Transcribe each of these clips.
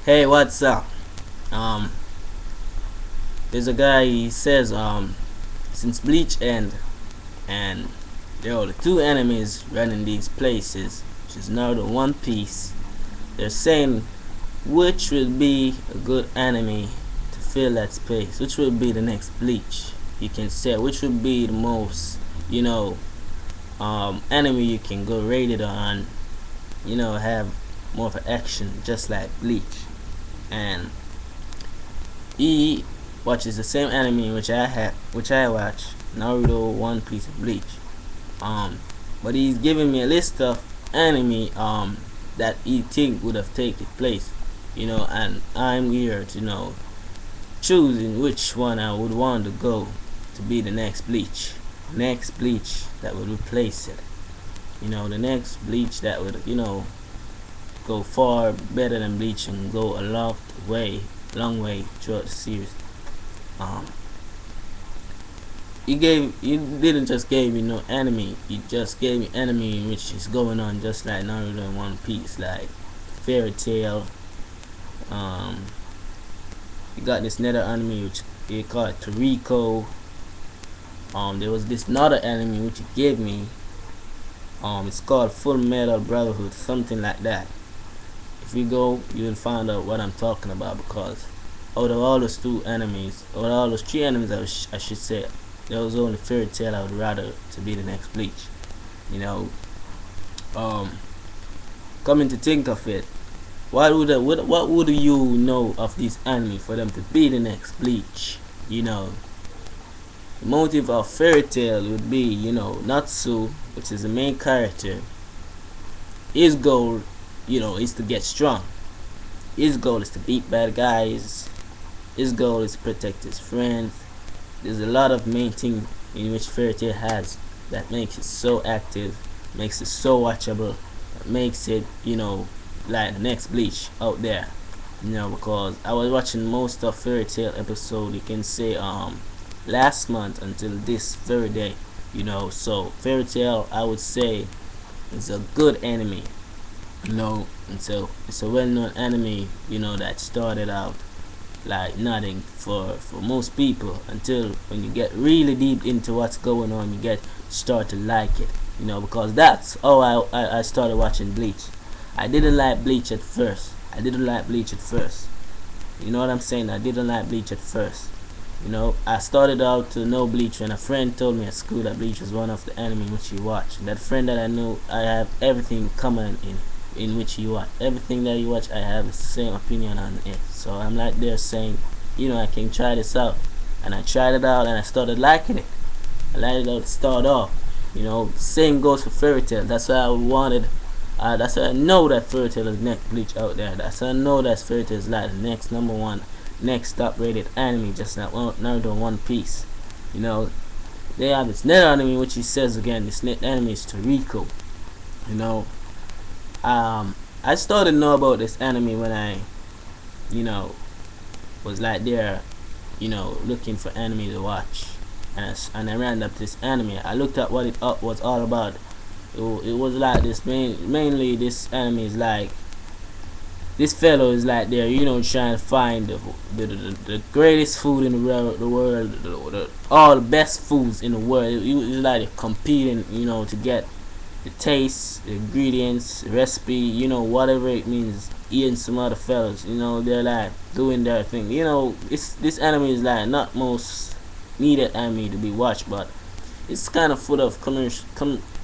Hey, what's up? Um, there's a guy. He says, since Bleach and there are the two enemies running these places, which is Naruto One Piece. They're saying which would be a good enemy to fill that space. Which would be the next Bleach? You can say which would be the most, enemy you can go rated on. Have more of an action, just like Bleach. And he watches the same anime which I watch, Naruto, One Piece, and Bleach. But he's giving me a list of anime that he think would have taken place, and I'm here to choosing which one I would want to go to be the next Bleach that would replace it. The next Bleach that would go far better than Bleach and go a long way throughout the series. Um, he didn't just give me no anime. He just gave me anime in which is going on just like Naruto and One Piece, like Fairy Tail. You got this another anime which they call it Toriko. There was this another anime which he gave me. It's called Full Metal Brotherhood, something like that. If you go, you'll find out what I'm talking about, because out of all those two enemies, out of all those three enemies, I should say, there was only Fairy Tail I would rather to be the next Bleach. You know, coming to think of it, what would you know of this anime for them to be the next Bleach? The motive of Fairy Tail would be, Natsu, which is the main character. His goal, is to get strong. His goal is to beat bad guys. His goal is to protect his friends. There's a lot of main thing in which Fairy Tail has that makes it so active, makes it so watchable, that makes it, like the next Bleach out there. Because I was watching most of Fairy Tail episode, you can say last month until this very day. So Fairy Tail, I would say, is a good anime. And so it's a well-known anime, that started out like nothing for most people, until when you get really deep into what's going on, you start to like it. Because that's how I started watching Bleach. I didn't like Bleach at first. You know what I'm saying? I didn't like Bleach at first. I started out to know Bleach when a friend told me at school that Bleach was one of the anime which he watched. And that friend that I knew, I have everything common in which he watch. Everything that he watch, I have the same opinion on it. So I'm like there saying, I can try this out. And I tried it out and I started liking it. I liked it out to start off. Same goes for Fairy Tail. That's why I wanted. That's why I know that Fairy Tail is next Bleach out there. That's why I know that Fairy Tail is like the next number one, next top rated anime, just like Naruto One Piece. They have this net anime which he says again, this net anime is Toriko. I started to know about this anime when I was like there looking for anime to watch, and I ran up this anime. I looked at what it was all about. It was like this mainly this anime is like this fellow is like there, trying to find the greatest food in the world, all the best foods in the world. He was like competing, to get the taste, the ingredients, the recipe, whatever it means. Eating some other fellas, they're like doing their thing. This anime is like not most needed anime to be watched, but it's kind of full of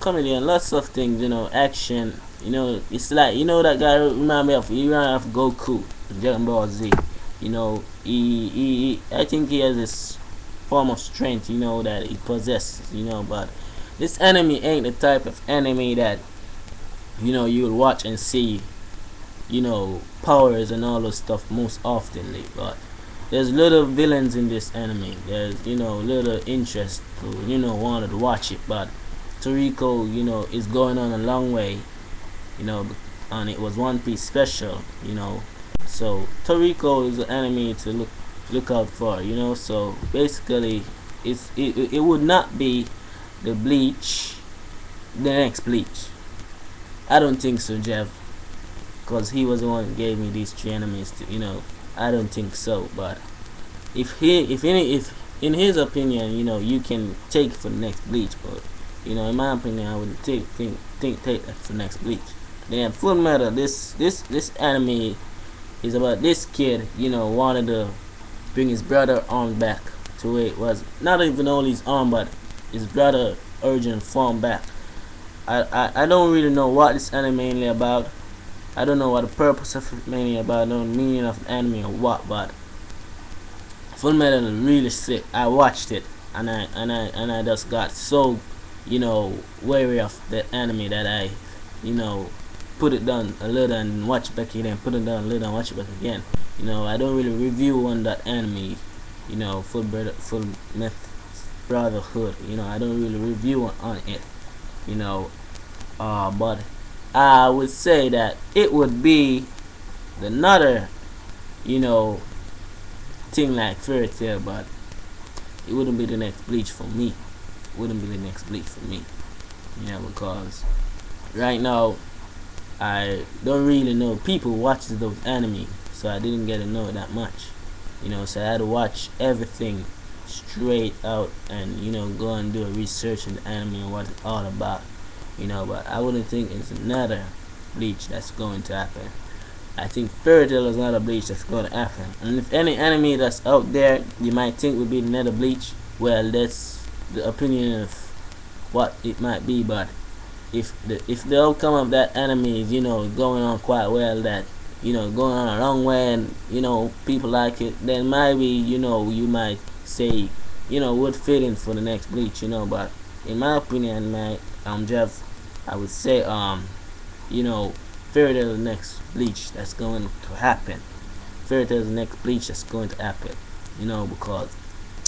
comedy and lots of things, action. It's like, that guy remind me of Goku, Dragon Ball Z. I think he has this form of strength, that he possesses, but this anime ain't the type of anime that, you'll watch and see, powers and all those stuff most oftenly. But there's little villains in this anime. There's, little interest to, wanted to watch it. But Toriko, is going on a long way, and it was One Piece special, So Toriko is an anime to look out for, So basically, it would not be the next Bleach. I don't think so, Jeff. because he was the one who gave me these three enemies. I don't think so. But if in his opinion, you can take it for the next bleach. But in my opinion, I wouldn't take that for the next bleach. Then Full Metal, this anime is about this kid, wanted to bring his brother arm back to where it was. Not even only his arm, but his brother original form back. I don't really know what this anime mainly about. I don't know what the purpose of it mainly about. I don't know the meaning of the anime or what, but Full Metal is really sick. I watched it and I just got so wary of the anime that I put it down a little and watch it back again, put it down a little and watch it back again. I don't really review on that anime, Full Metal Brotherhood. I don't really review on it, but I would say that it would be another, thing like Fairy Tail, but it wouldn't be the next Bleach for me. It wouldn't be the next Bleach for me, because right now I don't really know people watches those anime, so I didn't get to know that much, so I had to watch everything straight out and go and do a research in the anime and what it's all about, but I wouldn't think it's another Bleach that's going to happen. I think Fairy Tail is not a Bleach that's going to happen. And if any anime that's out there you might think would be another Bleach, well, that's the opinion of what it might be. But if the outcome of that anime is going on quite well, that going on a long way, and people like it, then maybe you might say would fit in for the next Bleach. But in my opinion, Jeff, I would say Fairy Tail is the next Bleach that's going to happen. Fairy Tail is the next Bleach that's going to happen. Because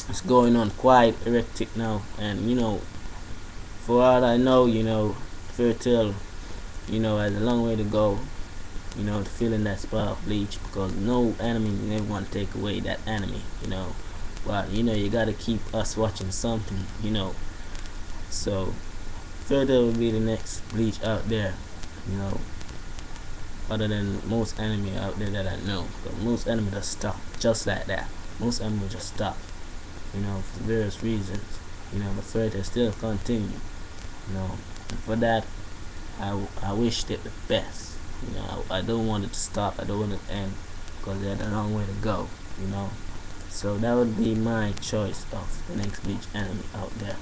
it's going on quite erratic now, and for all I know, Fairy Tail, has a long way to go, to fill in that spot of Bleach, because no anime never want to take away that anime, but you gotta keep us watching something, so Fairy Tail will be the next Bleach out there, other than most anime out there that I know. But most anime just stop just like that. Most anime just stop, for various reasons, but Fairy Tail still continue, and for that I wished it the best. I don't want it to stop, I don't want it to end, because they had a long way to go, so that would be my choice of the next Bleach anime out there.